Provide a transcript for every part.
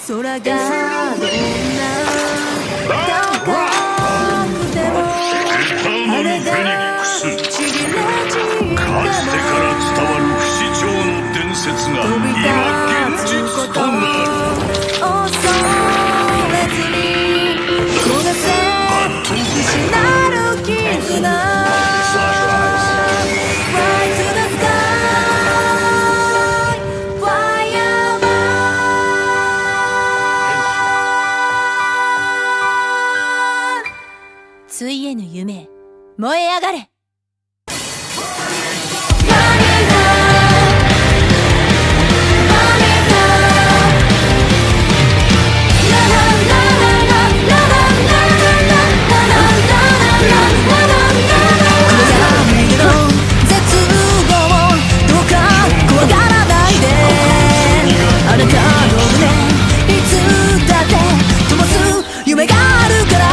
空がどんな高くても羽がちぎれ散ってもかつてから伝わる不死鳥の伝説が飛び今現立つ実ことをとなる。恐れずに焦がせ必死なる絆ついえぬ夢燃え上がれ。あなたの胸いつだって灯す夢があるから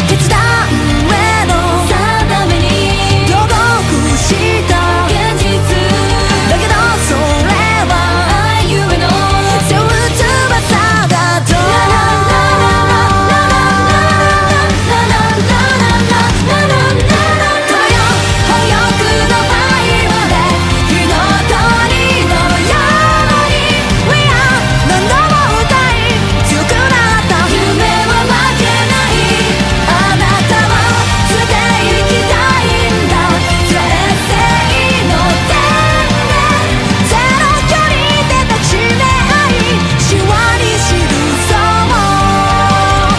決断への定めに努力した現実だけどそれは愛ゆえの背負う翼だとこの世本欲のパイロで火の鳥のように何度も歌い強くなった夢は負けないあなたは連れて行きたいんだ全盛の天然ゼロ距離で抱きしめ合いシワに記そう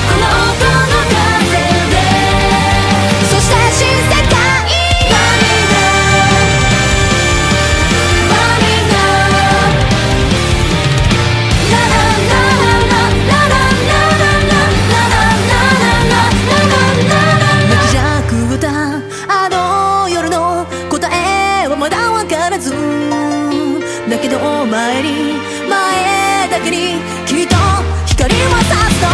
この音の風でそして新世界バニラバニラ泣きじゃくったあの夜の答えはまだわからずだけど前に前だけにきっと光は差すと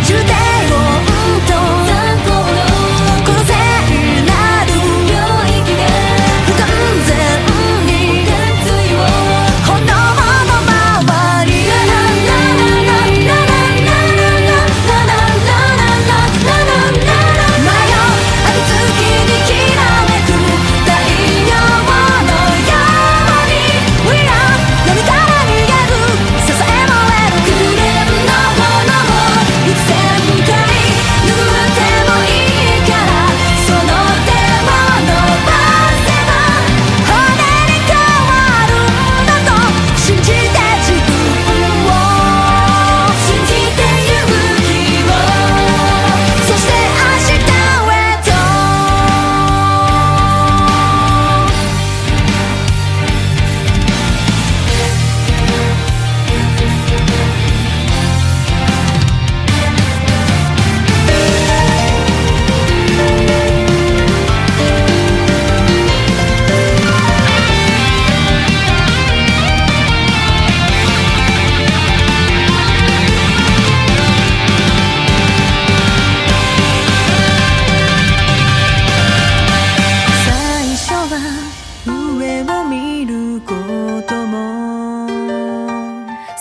重低音と残光のこの聖なる領域で不完全に熱意を炎の周り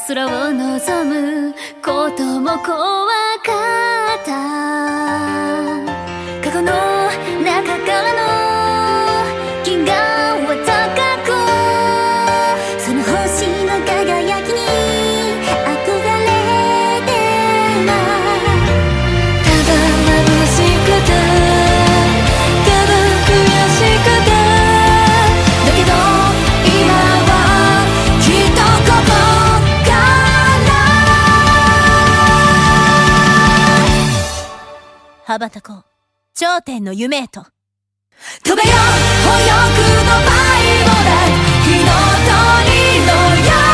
空を望むことも怖かった過去の中からの銀河は高くその星の輝きに憧れてはただ眩しくてただ悔しくてだけど今はきっとここ羽ばたこう頂点の夢へと飛べよ本欲のパイロで火の鳥のよう